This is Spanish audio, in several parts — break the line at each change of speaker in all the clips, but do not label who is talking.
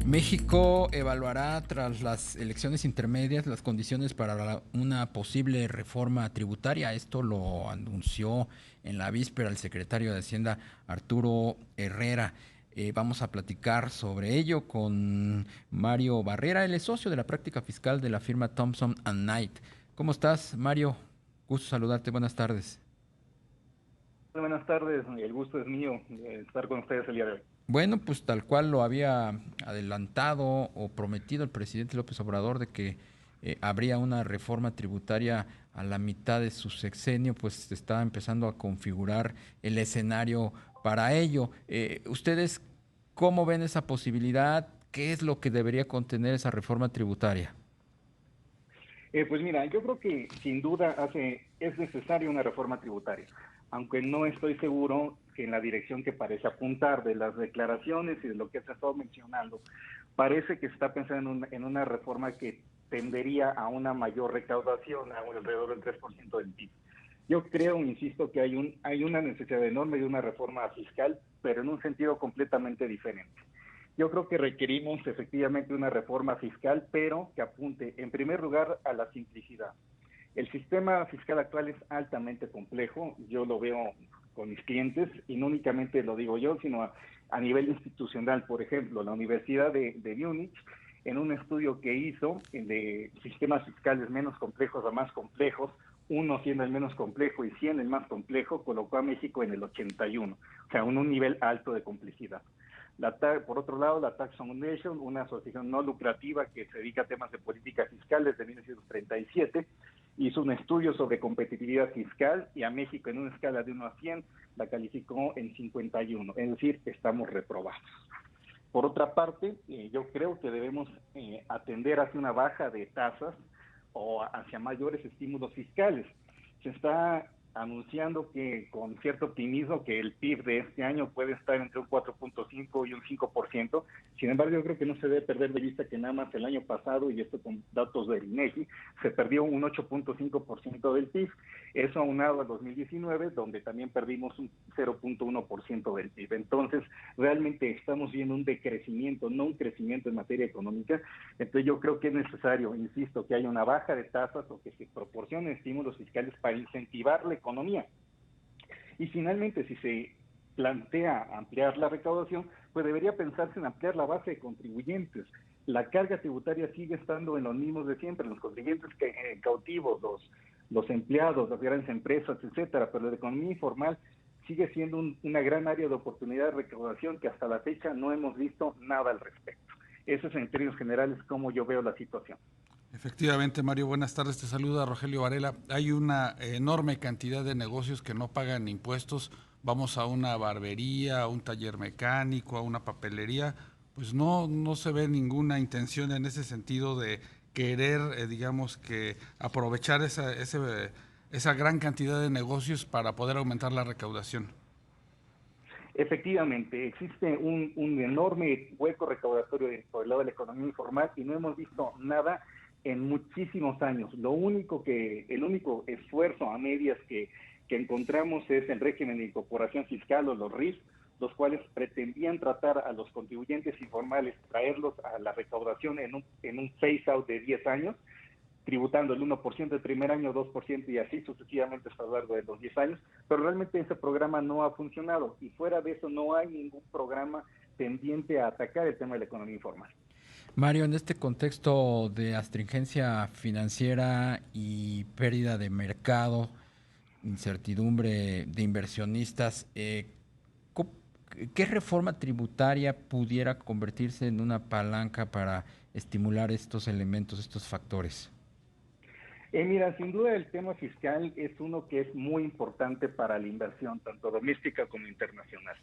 México evaluará tras las elecciones intermedias las condiciones para una posible reforma tributaria. Esto lo anunció en la víspera el secretario de Hacienda Arturo Herrera. Vamos a platicar sobre ello con Mario Barrera. Él es socio de la práctica fiscal de la firma Thompson and Knight. ¿Cómo estás, Mario? Gusto saludarte. Buenas tardes.
Buenas tardes, el gusto es mío de estar con ustedes el día de hoy.
Bueno, pues tal cual lo había adelantado o prometido el presidente López Obrador de que habría una reforma tributaria a la mitad de su sexenio, pues se está empezando a configurar el escenario para ello. ¿Ustedes cómo ven esa posibilidad? ¿Qué es lo que debería contener esa reforma tributaria?
Pues mira, yo creo que sin duda es necesaria una reforma tributaria, aunque no estoy seguro que en la dirección que parece apuntar de las declaraciones y de lo que se ha estado mencionando, parece que se está pensando en una reforma que tendería a una mayor recaudación, a alrededor del 3% del PIB. Yo creo, insisto, que hay una necesidad enorme de una reforma fiscal, pero en un sentido completamente diferente. Yo creo que requerimos efectivamente una reforma fiscal, pero que apunte en primer lugar a la simplicidad. El sistema fiscal actual es altamente complejo, yo lo veo con mis clientes y no únicamente lo digo yo, sino a nivel institucional. Por ejemplo, la Universidad de Múnich, en un estudio que hizo de sistemas fiscales menos complejos a más complejos, uno siendo el menos complejo y 100 el más complejo, colocó a México en el 81, o sea, un nivel alto de complejidad. Por otro lado, la Tax Foundation, una asociación no lucrativa que se dedica a temas de política fiscal desde 1937, hizo un estudio sobre competitividad fiscal y a México en una escala de 1 a 100 la calificó en 51, es decir, estamos reprobados. Por otra parte, yo creo que debemos atender hacia una baja de tasas o hacia mayores estímulos fiscales. Se está anunciando que con cierto optimismo que el PIB de este año puede estar entre un 4.5 y un 5%. Sin embargo, yo creo que no se debe perder de vista que nada más el año pasado, y esto con datos del INEGI, se perdió un 8.5% del PIB. Eso aunado a 2019, donde también perdimos un 0.1% del PIB. Entonces, realmente estamos viendo un decrecimiento, no un crecimiento en materia económica. Entonces, yo creo que es necesario, insisto, que haya una baja de tasas o que se proporcionen estímulos fiscales para incentivar la economía. Y finalmente, si se plantea ampliar la recaudación, pues debería pensarse en ampliar la base de contribuyentes. La carga tributaria sigue estando en los mismos de siempre, los contribuyentes cautivos, los empleados, las grandes empresas, etcétera, pero la economía informal sigue siendo una gran área de oportunidad de recaudación que hasta la fecha no hemos visto nada al respecto. Eso es en términos generales como yo veo la situación.
Efectivamente, Mario, buenas tardes. Te saluda Rogelio Varela. Hay una enorme cantidad de negocios que no pagan impuestos. Vamos a una barbería, a un taller mecánico, a una papelería. Pues no se ve ninguna intención en ese sentido de querer, digamos, que aprovechar esa gran cantidad de negocios para poder aumentar la recaudación.
Efectivamente, existe un enorme hueco recaudatorio por el lado de la economía informal y no hemos visto nada en muchísimos años. El único esfuerzo a medias que encontramos es el régimen de incorporación fiscal o los RIF, los cuales pretendían tratar a los contribuyentes informales, traerlos a la recaudación en un phase-out de 10 años, tributando el 1% el primer año, 2% y así sucesivamente hasta lo largo de los 10 años, pero realmente ese programa no ha funcionado y fuera de eso no hay ningún programa tendiente a atacar el tema de la economía informal.
Mario, en este contexto de astringencia financiera y pérdida de mercado, incertidumbre de inversionistas, ¿co- ¿qué reforma tributaria pudiera convertirse en una palanca para estimular estos elementos, estos factores?
Mira, sin duda el tema fiscal es uno que es muy importante para la inversión, tanto doméstica como internacional.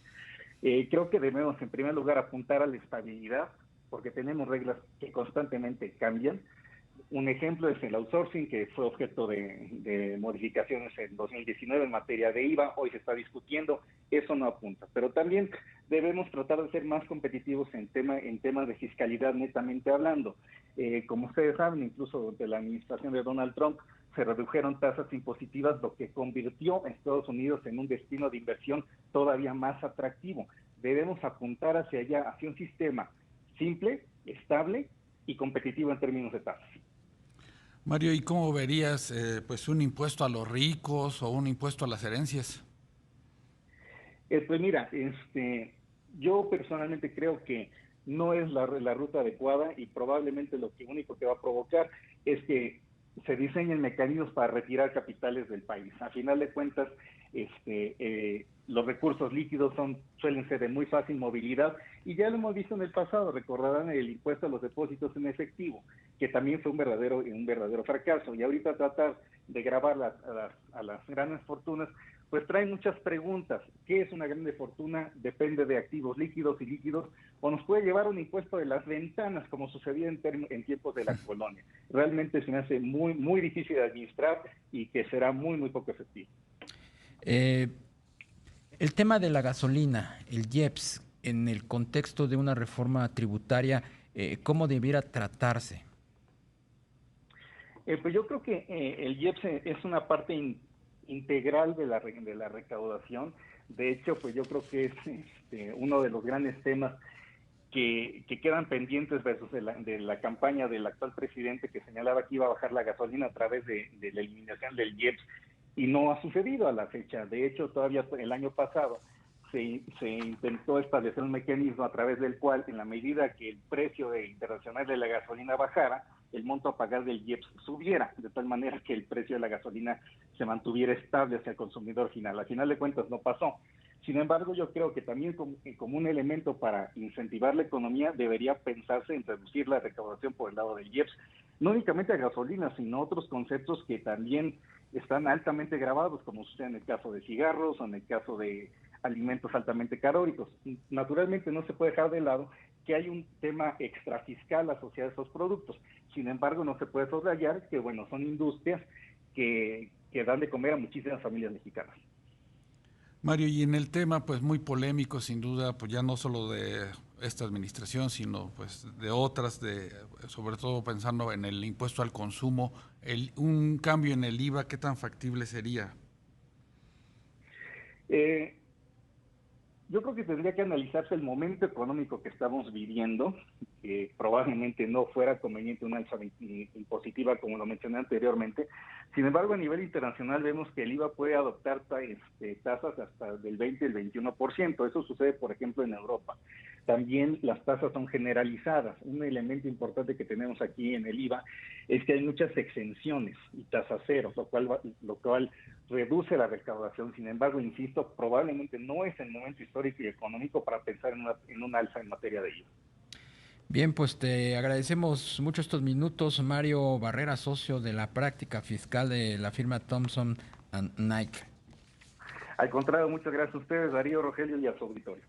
Creo que debemos, en primer lugar, apuntar a la estabilidad, porque tenemos reglas que constantemente cambian. Un ejemplo es el outsourcing, que fue objeto de modificaciones en 2019 en materia de IVA. Hoy se está discutiendo, eso no apunta. Pero también debemos tratar de ser más competitivos en temas de fiscalidad netamente hablando. Como ustedes saben, incluso durante la administración de Donald Trump, se redujeron tasas impositivas, lo que convirtió a Estados Unidos en un destino de inversión todavía más atractivo. Debemos apuntar hacia allá, hacia un sistema simple, estable y competitivo en términos de tasas.
Mario, ¿y cómo verías pues un impuesto a los ricos o un impuesto a las herencias?
Pues mira, yo personalmente creo que no es la ruta adecuada y probablemente lo único que va a provocar es que se diseñen mecanismos para retirar capitales del país. A final de cuentas, los recursos líquidos suelen ser de muy fácil movilidad y ya lo hemos visto en el pasado. Recordarán el impuesto a los depósitos en efectivo, que también fue un verdadero fracaso. Y ahorita tratar de grabar a las grandes fortunas, pues trae muchas preguntas. ¿Qué es una grande fortuna? Depende de activos líquidos y líquidos, o nos puede llevar un impuesto de las ventanas, como sucedía en tiempos de la colonia. Realmente se me hace muy, muy difícil de administrar y que será muy, muy poco efectivo.
El tema de la gasolina, el IEPS, en el contexto de una reforma tributaria, ¿cómo debiera tratarse?
Pues yo creo que el IEPS es una parte integral de la recaudación. De hecho, pues yo creo que es uno de los grandes temas que quedan pendientes versus de la campaña del actual presidente, que señalaba que iba a bajar la gasolina a través de la eliminación del IEPS, y no ha sucedido a la fecha. De hecho, todavía el año pasado se intentó establecer un mecanismo a través del cual, en la medida que el precio internacional de la gasolina bajara, el monto a pagar del IEPS subiera, de tal manera que el precio de la gasolina se mantuviera estable hacia el consumidor final. Al final de cuentas no pasó. Sin embargo, yo creo que también como un elemento para incentivar la economía debería pensarse en reducir la recaudación por el lado del IEPS, no únicamente a gasolina, sino otros conceptos que también están altamente gravados, como sucede en el caso de cigarros o en el caso de alimentos altamente calóricos. Naturalmente no se puede dejar de lado que hay un tema extrafiscal asociado a esos productos. Sin embargo, no se puede soslayar que, bueno, son industrias que dan de comer a muchísimas familias mexicanas.
Mario, y en el tema pues muy polémico sin duda, pues ya no solo de esta administración, sino pues de otras, sobre todo pensando en el impuesto al consumo, un cambio en el IVA, ¿qué tan factible sería?
Yo creo que tendría que analizarse el momento económico que estamos viviendo, que probablemente no fuera conveniente una alza impositiva como lo mencioné anteriormente. Sin embargo, a nivel internacional vemos que el IVA puede adoptar tasas hasta del 20 al 21%. Eso sucede, por ejemplo, en Europa. También las tasas son generalizadas. Un elemento importante que tenemos aquí en el IVA es que hay muchas exenciones y tasa cero, lo cual reduce la recaudación. Sin embargo, insisto, probablemente no es el momento histórico y económico para pensar en una alza en materia de IVA.
Bien, pues te agradecemos mucho estos minutos, Mario Barrera, socio de la práctica fiscal de la firma Thompson & Nike.
Al contrario, muchas gracias a ustedes, Darío, Rogelio, y a su auditorio.